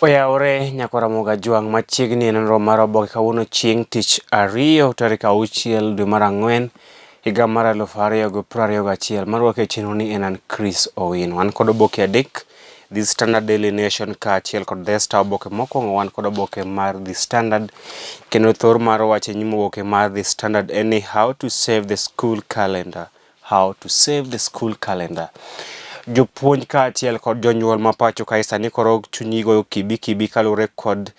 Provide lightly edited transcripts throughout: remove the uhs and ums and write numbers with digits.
Oyaore nyakora moga juang machiegni nonro mar oboke kawuono chieng' tich ariyo tarik 6 dwe mar ang'wen higa mar 2021. Marwako e chenro ni en an Chris Owino. An kod oboke adek, The Standard, Daily Nation kaachiel kod The Star. Oboke mokwongo wan kod oboke mar The Standard, kendo thor mar wach e nyim oboke mar The Standard en ni how to save the school calendar. How to save the school calendar. Jopuonj kaachiel kod jonyuol ma pacho kae sani koro chunygi goyo kibi kalure kod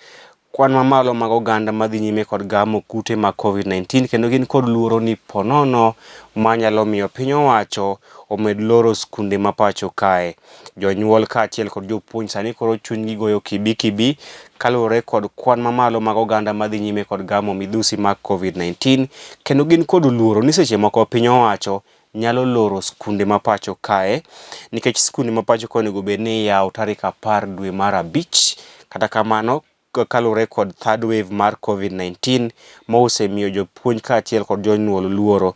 kwan mamalo mag oganda madhi nyime kod gamo kute mag COVID-19, kendo gin kod luoro ni ponono manyalo miyo piny owacho omed loro skunde ma pacho kae. Jonyuol kaachiel kod jopuonj sani koro chunygi goyo kibi kalure kod kwan mamalo mag oganda madhi nyime kod gamo midhusi mag COVID-19, kendo gin kod luoro ni seche moko piny owacho nyalo loro skunde ma pacho kae, nikech skunde ma pacho kae onego bed ni iyawo tarik 10 dwe mar abich. Kata kamano, kalure kod third wave mar COVID-19 ma osemiyo jopuonj kaachiel kod jonyuol luoro,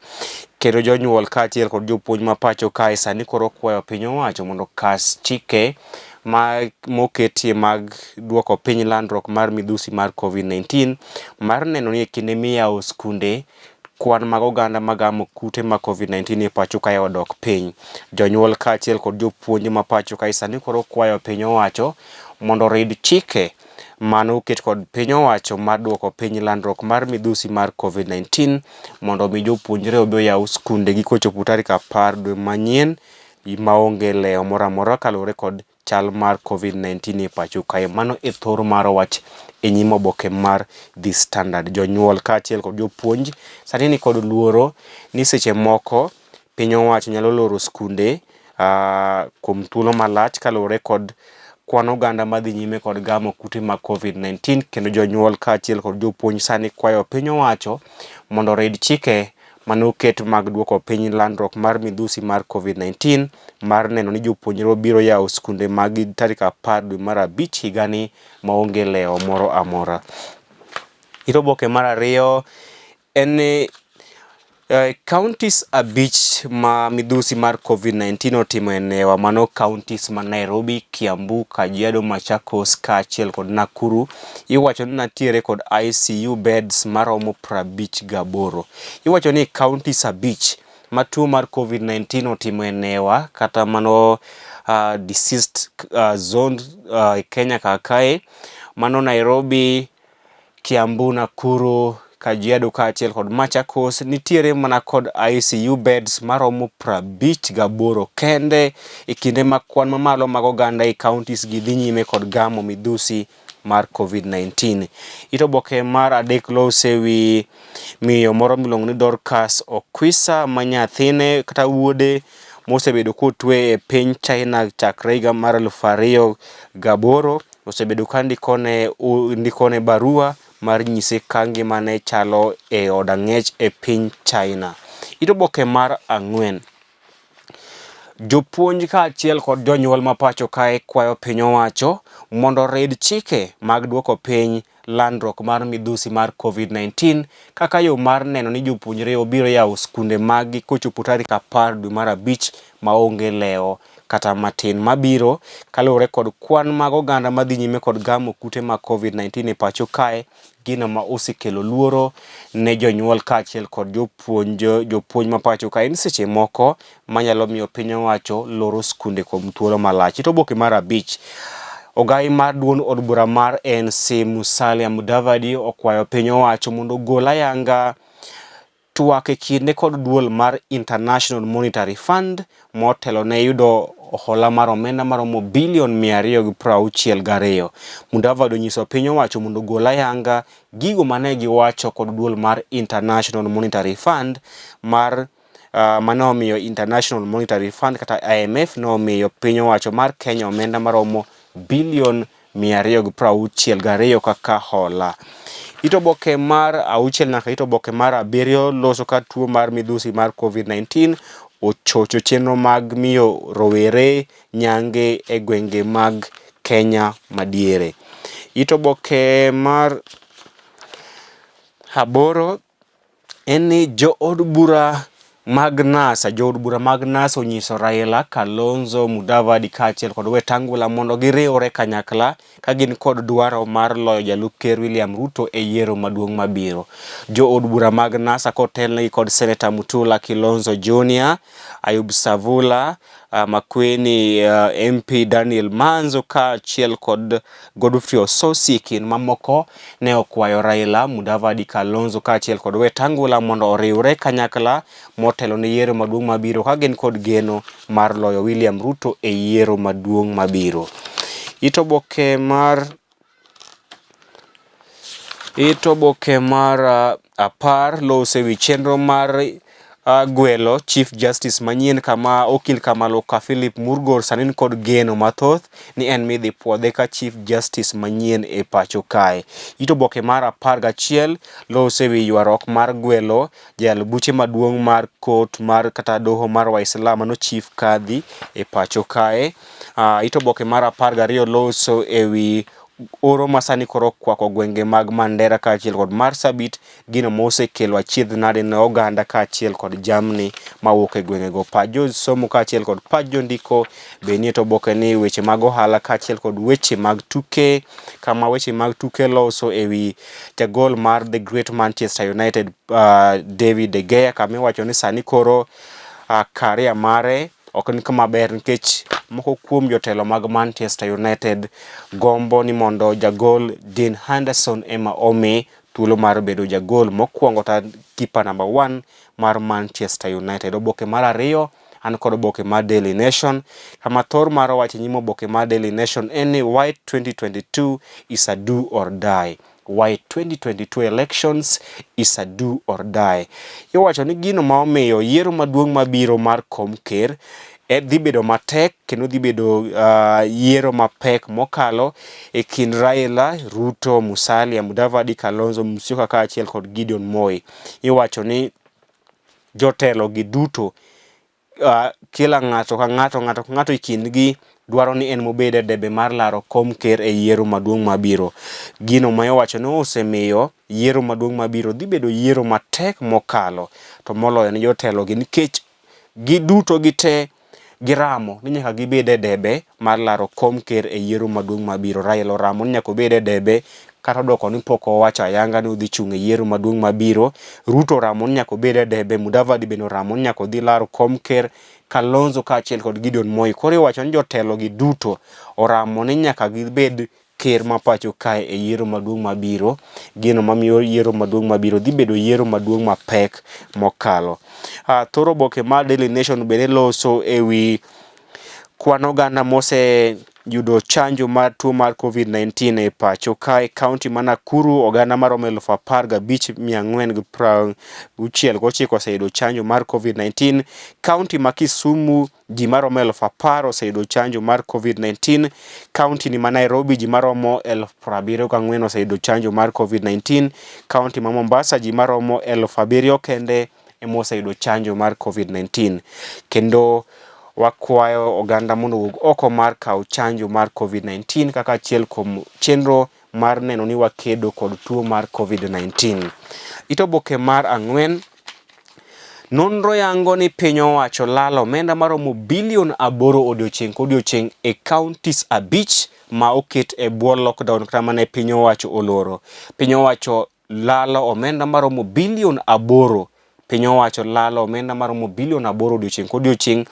kendo jonyuol kaachiel kod jopuonj ma pacho kae sani koro kwayo piny owacho mondo kas chike moketie mag duoko piny landruok mar midhusi mar COVID-19 mar neno ni e kinde miyawo skunde kwan mag oganda magamo kute mag COVID-19 e pacho kae odok piny. Jonyuol kaachiel kod jopuonj ma pacho kae sani koro kwayo piny owacho mondo rid chike mano oket kod piny owacho mar duoko piny landruok mar midhusi mar COVID-19 mondo mi jopuonjre obi oyaw skunde gi kochopo tarik 10 dwe manyien maonge leo moro amora kalure kod chal mar COVID-19 e pacho kae. Mano e thor mar wach e nyim oboke mar The Standard. Jonyuol kaachiel kod jopuonj sani ni kod luoro ni seche moko piny owacho nyalo loro skunde kuom thuolo malach kalure kod kwan oganda madhi nyime kod gamo kute mag COVID-19, kendo jonyuol kaachiel kod jopuonj sani kwayo piny owacho mondo rid chike mane oket mag duoko piny landruok mar midhusi mar COVID-19 mar neno ni jopuonjre obiro yawo skunde mag tarik 10 dwe mar abich higani maonge leo moro amora. Oboke mar ariyo en ni counties abich ma midhusi mar COVID-19 otimo enewa, mano counties ma Nairobi, Kiambu, Kajiado, Machakos kaachiel kod Nakuru. Iwacho ni natiere kod ICU beds maromo 58. Iwacho ni counties abich ma tuo mar COVID-19 otimo enewa, kata mano deceased zone Kenya kakae, mano Nairobi, Kiambu, Nakuru, Kajiado kaachiel kod Machakos nitiere mana kod ICU beds maromo 58 kende e kinde ma kwan mamalo mag oganda e counties gi dhi nyime kod gamo midhusi mar COVID-19. Oboke mar adek lose wi miyo moro miluongo ni Dorcas Okwisa ma nyathine kata wuode mosebedo kotwe e piny China chakre higa mar 2008 osebedo ka ndikone barua mar nyise ka ngimane chalo e od ang'ech e piny China. Oboke mar ang'wen, jopuonj kaachiel kod jonyuol ma pacho kae kwayo piny owacho mondo rid chike mag duoko piny landruok mar midhusi mar COVID-19 kaka yo mar neno ni jopuonjre obiro yawo skunde mag kochopo tarik 10 dwe mar abich maonge leo kata matin mabiro, kalure kod kwan mag oganda madhi nyime kod gamo kute mag COVID-19 e pacho kae, gino ma osekelo luoro ne jonyuol kaachiel kod jopuonj ma pacho kae ni seche moko manyalo miyo piny owacho loro skunde kuom thuolo malach. Oboke mar abich, ogai mar duond od bura mar ANC Musalia Mudavadi okwayo piny owacho mondo gol ayanga twak e kinde kod duol mar International Monetary Fund motelo ne yudo hola mar omenda maromo bilion 262. Mudavadi onyiso piny owacho mondo gol ayanga gigo mane giwacho kod duol mar International Monetary Fund mar manomiyo International Monetary Fund kata IMF nomiyo piny owacho mar Kenya omenda maromo bilion 262 kaka hola. Oboke mar 6 nyaka oboke mar 7 loso ka tuo mar midhusi mar COVID-19 ochocho chenro mag miyo rowere nyange e gwenge mag Kenya madiere. Oboke mar 8 en ni jo od bura mag NASA, jood bura mag NASA onyiso Raila, Kalonzo, Mudavadi kaachiel kod Wetangula mondo giriwre kanyakla ka gin kod dwaro mar loyo jalup ker William Ruto e yiero maduong' mabiro. Jood bura mag NASA kotelnegi kod Senator Mutula Kilonzo Jr., Ayub Savula, Makueni, MP Daniel Manzo kaachiel kod Godfrey Ososi kin mamoko ne okwayo Raila, Mudavadi, Kalonzo kaachiel kod Wetangula mondo oriwre kanyakla motelo ne yiero maduong' mabiro ka gin kod geno mar loyo William Ruto e yiero maduong' mabiro. Oboke mar apar lose wi chenro mar gwelo Chief Justice manyien kama okil Kamalo ka Philip Murgor sani kod geno mathoth ni en midhi puodhe ka Chief Justice manyien e pacho kae. Oboke mar 11 lose wi ywarok mar gwelo jal buche maduong' mar kot mar kata doho mar Waislam no Chief Kadhi e pacho kae. Oboke mar 12 loso ewi oro masani koro kwako gwenge mag Mandera kaachiel kod Marsabit, gino mosekelo achiedh nade ne oganda kaachiel kod jamni mawuok e gwengego. Pajo somo kaachiel kod pajo ndiko benie to oboke ni weche mag ohala kaachiel kod weche mag tuke, kama weche mag tuke loso ewi jagol mar The Great Manchester United David De Gea, kama iwacho ni sani koro career mare ok ni kama ber nikech moko kuom jotelo mag Manchester United gombo ni mondo jagol Dean Henderson ema omi thuolo mar bedo jagol mokwongo ta kipa number 1 mar Manchester United. Oboke mar 2 an kod oboke mar Daily Nation, kama thor mar wache nyimo oboke mar Daily Nation en ni White 2022 is a do or die. White 2022 elections is a do or die. Iwacho ni gino ma omiyo yiero maduong' mabiro mar kom ker dhi bedo matek kendo dhi bedo yiero mapek mokalo e kind Raila, Ruto, Musalia, Mudavadi, Kalonzo Musyoka kaachiel kod Gideon Moi. Iwacho ni jotelo gi duto kila ng'ato ka ng'ato ikindgi dwaro ni en mobede debe mar laro kom ker e yiero maduong' mabiro. Gino ma iwacho ni osemiyo yiero maduong' mabiro dhi bedo yiero matek mokalo to moloyo ni jotelo gi nikech giduto gite giramo ni nyaka gibede debe mar laro kom ker e yiero maduong' mabiro. Raila ramo ni nyaka obede debe kata doko ni poko wacho ayanga ni udhi chung' e yiero maduong' mabiro. Ruto ramo ni nyaka obede debe, Mudavadi beno ramo ni nyaka odhi laro kom ker, Kalonzo kaachiel kod Gideon Moi. Koro iwacho ni jotelo gi duto oramo ni nyaka gibed ker ma pacho kae e yiero maduong' mabiro. Gino mamiyo yiero maduong' mabiro dhi bedo yiero maduong' mapek mokalo. Thoro oboke mar Daily Nation bende loso ewi kwan oganda mose yudo chanjo mar tuo mar COVID-19 e pacho kae. Kaunti ma Nakuru oganda maromo 15,469 oseyudo chanjo mar COVID-19. Kaunti ma Kisumu ji maromo 10,000 oseyudo chanjo mar COVID-19. Kaunti ni ma Nairobi ji maromo 74,000 oseyudo chanjo mar COVID-19. Kaunti ma Mombasa ji maromo 7,000 kende ema oseyudo chanjo mar COVID-19. Kendo wakwayo oganda mondo owuog oko mar kawo chanjo mar COVID-19 kaka achiel kuom chenro mar neno ni wakedo kod tuo mar COVID-19. Oboke mar 4 nonro yango ni piny owacho lalo omenda maromo bilion 8 odiochieng' kodiochieng' e counties 5 ma oket e bwo lockdown kata mane piny owacho oloro. Piny owacho lalo omenda maromo bilion 8. Piny owacho lalo omenda maromo bilion 8 odiochieng' kodiochieng'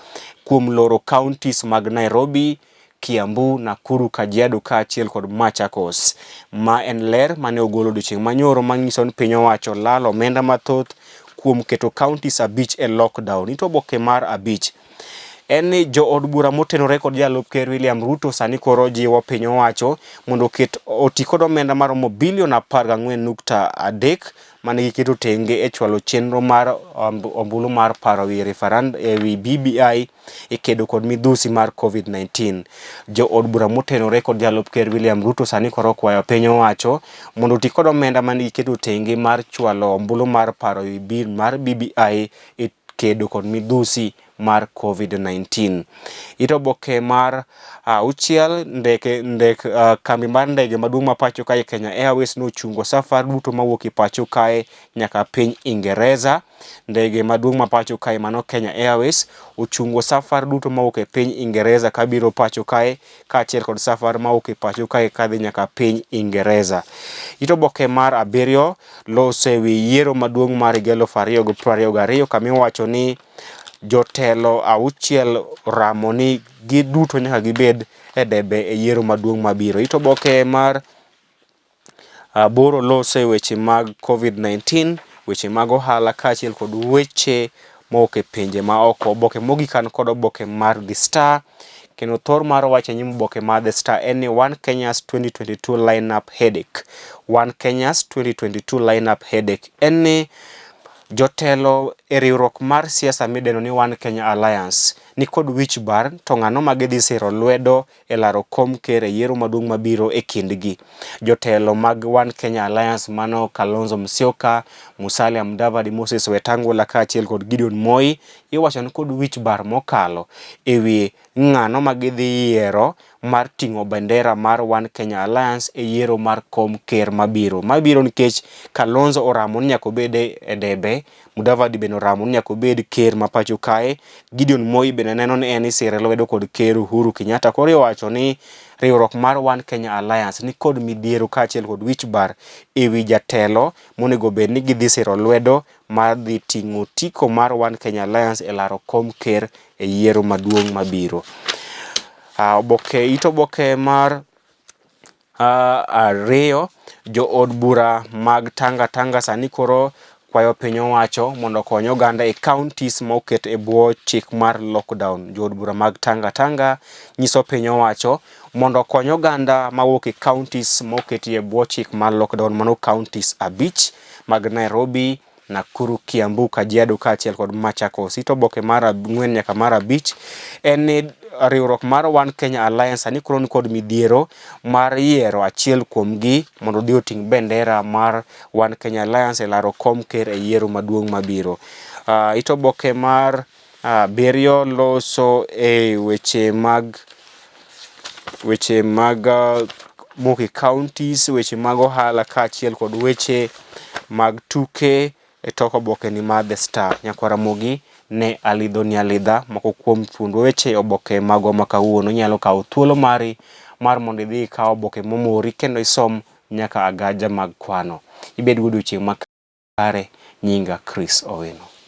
kuom loro counties mag Nairobi, Kiambu, Nakuru, Kajiado kaachiel kod Machakos. Ma en ler mane ogolo odiochieng' manyoro manyiso ni piny owacho lalo omenda mathoth kuom keto counties 5 e lockdown. Oboke mar 5 en ni jood bura motenore kod jalup ker William Ruto sani koro jiwo piny owacho mondo oti kod omenda maromo bilion 14.3 mane giketo tenge e chwalo chenro mar ombulu mar paro wi BBI e kedo kod midhusi mar COVID-19. Jood bura motenore kod jalup ker William Ruto sani koro kwayo piny owacho mondo oti kod omenda mane giketo tenge mar chwalo ombulu mar paro wi bil mar BBI e kedo kod midhusi mar COVID-19. Ito oboke mar auchiel kambi mar ndege maduong' ma pacho kae Kenya Airways nochungo safar duto mawuok e pacho kae nyaka piny Ingereza. Ndege maduong' ma pacho kae mano Kenya Airways ochungo safar duto mawuok e piny Ingereza kabiro pacho kae kaachiel kod safar mawuok e pacho kae kadhi nyaka piny Ingereza. Ito oboke mar abiriyo lose wi yiero maduong' mar 2022 kama iwacho ni jotelo auchiel ramo ni giduto nyaka gibed e debe e yiero maduong' mabiro. Ito oboke mar aboro lose weche mag COVID-19, weche mag ohala kaachiel kod weche mawuok e pinje ma oko. Oboke mogik an kod oboke mar The Star, kendo thor mar wache nyim oboke mar The Star en ni One Kenya's 2022 lineup headache. One Kenya's 2022 lineup headache en ni jotelo e riwruok mar siasa midendo ni One Kenya Alliance ni kod wich bar to ng'ano ma gidhi siro lwedo e laro kom ker e yiero maduong' mabiro e kindgi. Jotelo mag One Kenya Alliance mano Kalonzo Musyoka, Musalia Mudavadi, Moses Wetangula kaachiel kod Gideon Moi iwacho ni kod wich bar mokalo ewi ng'ano ma gidhi yiero mar ting'o bendera mar One Kenya Alliance e yiero mar kom ker mabiro nikech Kalonzo oramo ni nyaka obed e debe, Mudavadi bende oramo ni nyaka obed ker ma pacho kae, Gideon Moi bende neno ni en isire lwedo kod ker Uhuru Kenyatta. Koro iwacho ni riwruok mar One Kenya Alliance ni kod midhiero kaachiel kod wich bar ewi jatelo monego bed ni gidhi siro lwedo mar dhi ting'o tiko mar One Kenya Alliance e laro kom ker e yiero maduong' mabiro. Ito oboke mar ariyo, jo od bura mag Tanga sani koro kwayo piny owacho mondo okony oganda e counties ma oket e bwo chik mar lockdown. Jo od bura mag Tanga nyiso piny owacho mondo okony oganda mawuok e counties ma oket e bwo chik mar lockdown, mano counties 5 mag Nairobi, Nakuru, Kiambu, Kajiado kaachiel kod Machakos. Ito oboke mar 4 nyaka mar 5 en ni riwruok mar One Kenya Alliance sani koro ni kod midhiero mar yiero achiel kuomgi mondo odhi oting' bendera mar One Kenya Alliance e laro kom ker e yiero maduong' mabiro. Ito oboke mar 7 loso e weche mag Moki counties, weche mag ohala kaachiel kod weche mag tuke e tok oboke ni mar The Star. Nyakwara mogi ne alidha moko kuom fund weche oboke mago ma kawuono. Nyalo kawo thuolo mari mar mondo idhi kawo oboke momori kendo isom nyaka agaja mag kwano. Ibed godiochieng' makare. Nyinga Chris Owino.